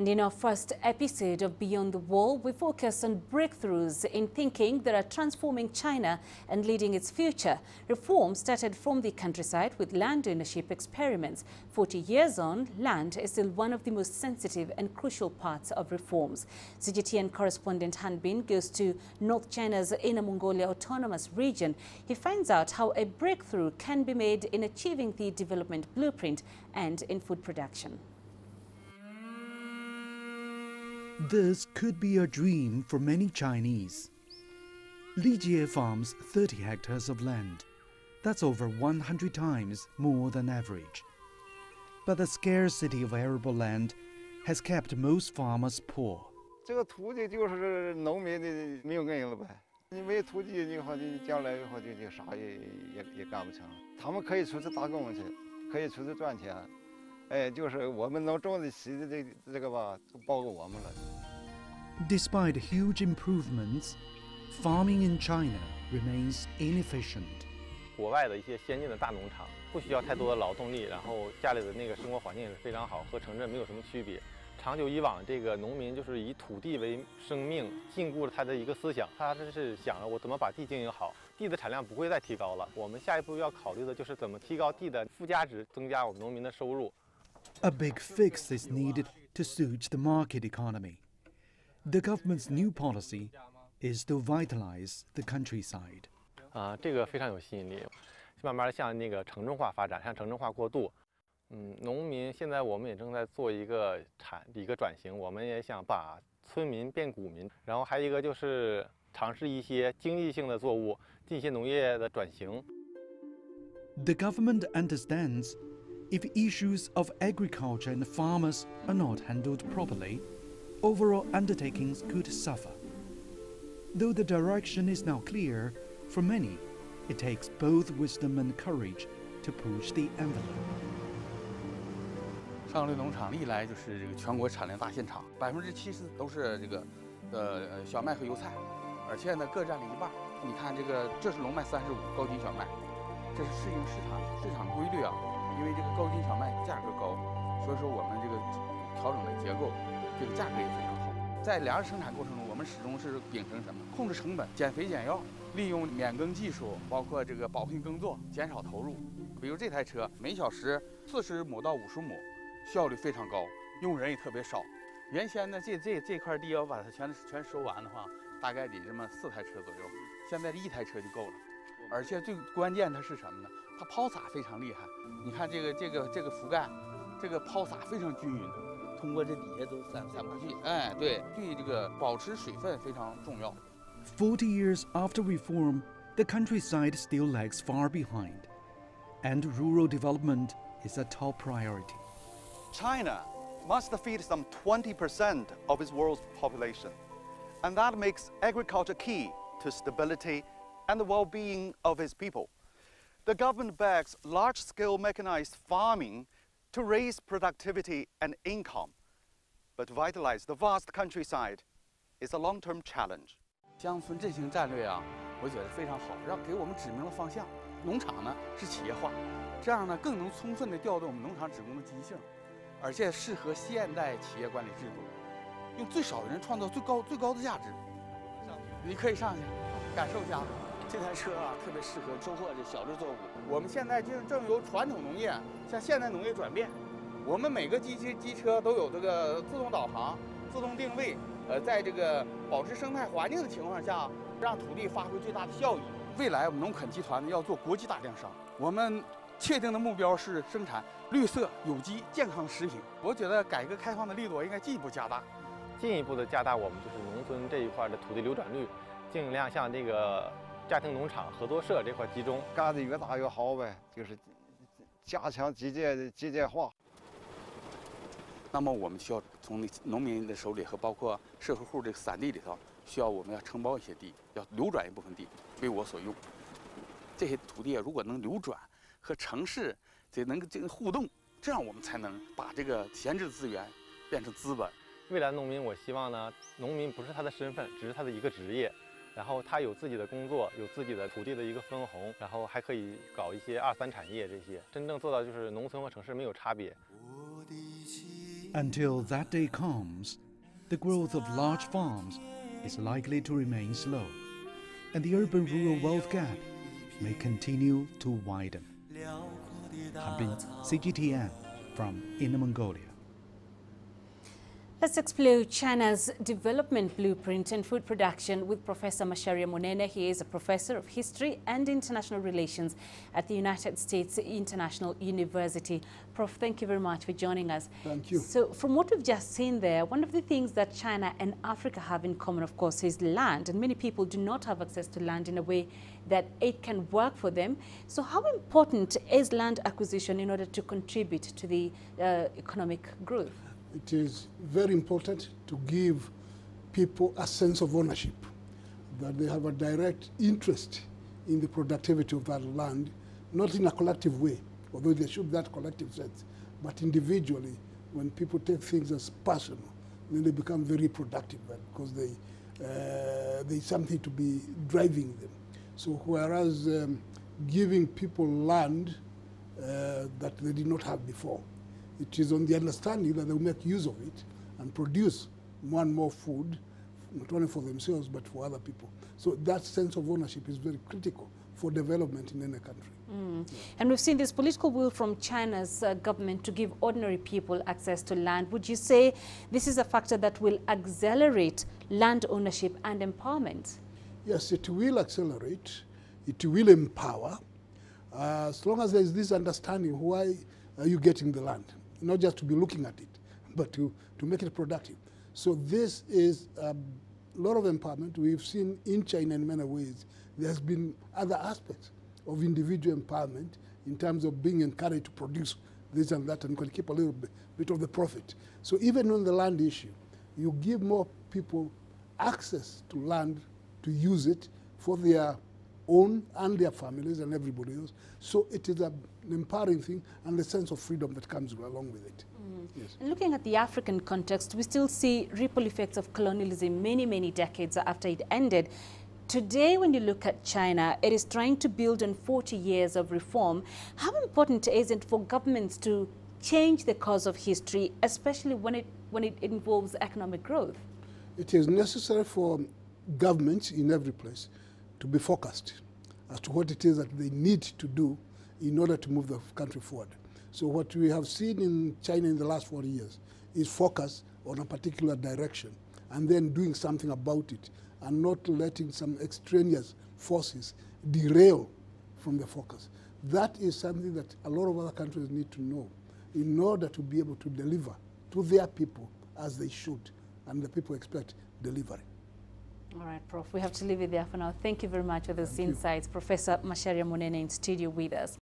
And in our first episode of Beyond the Wall, we focus on breakthroughs in thinking that are transforming China and leading its future. Reform started from the countryside with land ownership experiments. 40 years on, land is still one of the most sensitive and crucial parts of reforms. CGTN correspondent Han Bin goes to North China's Inner Mongolia Autonomous Region. He finds out how a breakthrough can be made in achieving the development blueprint and in food production. This could be a dream for many Chinese. Li Jie farms 30 hectares of land. That's over 100 times more than average. But the scarcity of arable land has kept most farmers poor. 这个土地就是农民的命根了呗。你没土地的话，你将来以后就啥也干不成。他们可以出去打工去，可以出去赚钱。 哎，就是我们能种得起的这个吧，都包括我们了。 Despite huge improvements, farming in China remains inefficient. 国外的一些先进的大农场不需要太多的劳动力，然后家里的那个生活环境也是非常好，和城镇没有什么区别。长久以往，这个农民就是以土地为生命，禁锢了他的一个思想。他这是想着我怎么把地经营好，地的产量不会再提高了。我们下一步要考虑的就是怎么提高地的附加值，增加我们农民的收入。 A big fix is needed to suit the market economy. The government's new policy is to vitalize the countryside. 这个非常有吸引力，慢慢的向那个城镇化发展，向城镇化过渡。农民现在我们也正在做一个转型，我们也想把村民变股民，然后还有一个就是尝试一些经济性的作物，进行农业的转型。 The government understands if issues of agriculture and farmers are not handled properly, overall undertakings could suffer. Though the direction is now clear, for many, it takes both wisdom and courage to push the envelope. 上流农场历来就是这个全国产量大县场，70%都是这个小麦和油菜，而且呢各占了一半。你看这是龙麦35，高筋小麦，这是适应市场规律啊。 因为这个高筋小麦价格高，所以说我们这个调整的结构，这个价格也非常好。在粮食生产过程中，我们始终是秉承什么？控制成本、减肥减药，利用免耕技术，包括这个保配耕作，减少投入。比如这台车每小时40亩到50亩，效率非常高，用人也特别少。原先呢，这块地要把它全收完的话，大概得这么4台车左右，现在1台车就够了。 而且最关键它是什么呢？它抛洒非常厉害。你看这个覆盖，这个抛洒非常均匀，通过这底下都散不出去。哎，对这个保持水分非常重要。40 years after reform, the countryside still lags far behind, and rural development is a top priority. China must feed some 20% of its world's population, and that makes agriculture key to stability and the well-being of its people. The government backs large-scale mechanized farming to raise productivity and income. But to vitalize the vast countryside is a long-term challenge. 乡村振兴战略啊，我觉得非常好，给我们指明了方向。农场呢是企业化，这样呢更能充分地调动我们农场职工的积极性，而且适合现代企业管理制度，用最少的人创造最高的价值。你可以上去感受一下。 这台车啊，特别适合收获这小制作物。我们现在正由传统农业向现代农业转变。我们每个机车都有这个自动导航、自动定位，在这个保持生态环境的情况下，让土地发挥最大的效益。未来我们农垦集团要做国际大量商，我们确定的目标是生产绿色、有机、健康食品。我觉得改革开放的力度应该进一步加大，进一步的加大我们就是农村这一块的土地流转率，尽量向这个 家庭农场合作社这块集中，干得越大越好呗，就是加强机械化。那么我们需要从农民的手里和包括社会户这个散地里头，需要我们要承包一些地，要流转一部分地为我所用。这些土地如果能流转和城市这个互动，这样我们才能把这个闲置资源变成资本。未来农民，我希望呢，农民不是他的身份，只是他的一个职业。 然后他有自己的工作，有自己的土地的一个分红，然后还可以搞一些2、3产业，这些真正做到就是农村和城市没有差别。我的心 Until that day comes, the growth of large farms is likely to remain slow, and the urban-rural wealth gap may continue to widen. Harbin, CGTN from Inner Mongolia. Let's explore China's development blueprint in food production with Professor Macharia Monene. He is a professor of history and international relations at the United States International University. Prof, thank you very much for joining us. Thank you. So from what we've just seen there, one of the things that China and Africa have in common, of course, is land. And many people do not have access to land in a way that it can work for them. So how important is land acquisition in order to contribute to the economic growth? It is very important to give people a sense of ownership, that they have a direct interest in the productivity of that land, not in a collective way, although there should be that collective sense, but individually. When people take things as personal, then they become very productive because there's something to be driving them. So whereas giving people land that they did not have before, it is on the understanding that they will make use of it and produce more and more food, not only for themselves, but for other people. So that sense of ownership is very critical for development in any country. Yeah. And we've seen this political will from China's government to give ordinary people access to land. Would you say this is a factor that will accelerate land ownership and empowerment? Yes, it will accelerate. It will empower. As long as there is this understanding, why are you getting the land? Not just to be looking at it, but to make it productive. So this is a lot of empowerment. We've seen in China in many ways, there's been other aspects of individual empowerment in terms of being encouraged to produce this and that and can keep a little bit of the profit. So even on the land issue, you give more people access to land to use it for their own and their families and everybody else. So it is an empowering thing and the sense of freedom that comes along with it. Yes. And looking at the African context, we still see ripple effects of colonialism many, many decades after it ended. Today, when you look at China, it is trying to build on 40 years of reform. How important is it for governments to change the course of history, especially when it involves economic growth? It is necessary for governments in every place to be focused as to what it is that they need to do in order to move the country forward. So what we have seen in China in the last 40 years is focus on a particular direction and then doing something about it and not letting some extraneous forces derail from the focus. That is something that a lot of other countries need to know in order to be able to deliver to their people as they should, and the people expect delivery. All right, Prof, we have to leave it there for now. Thank you very much for those insights. Professor Macharia Monene in studio with us.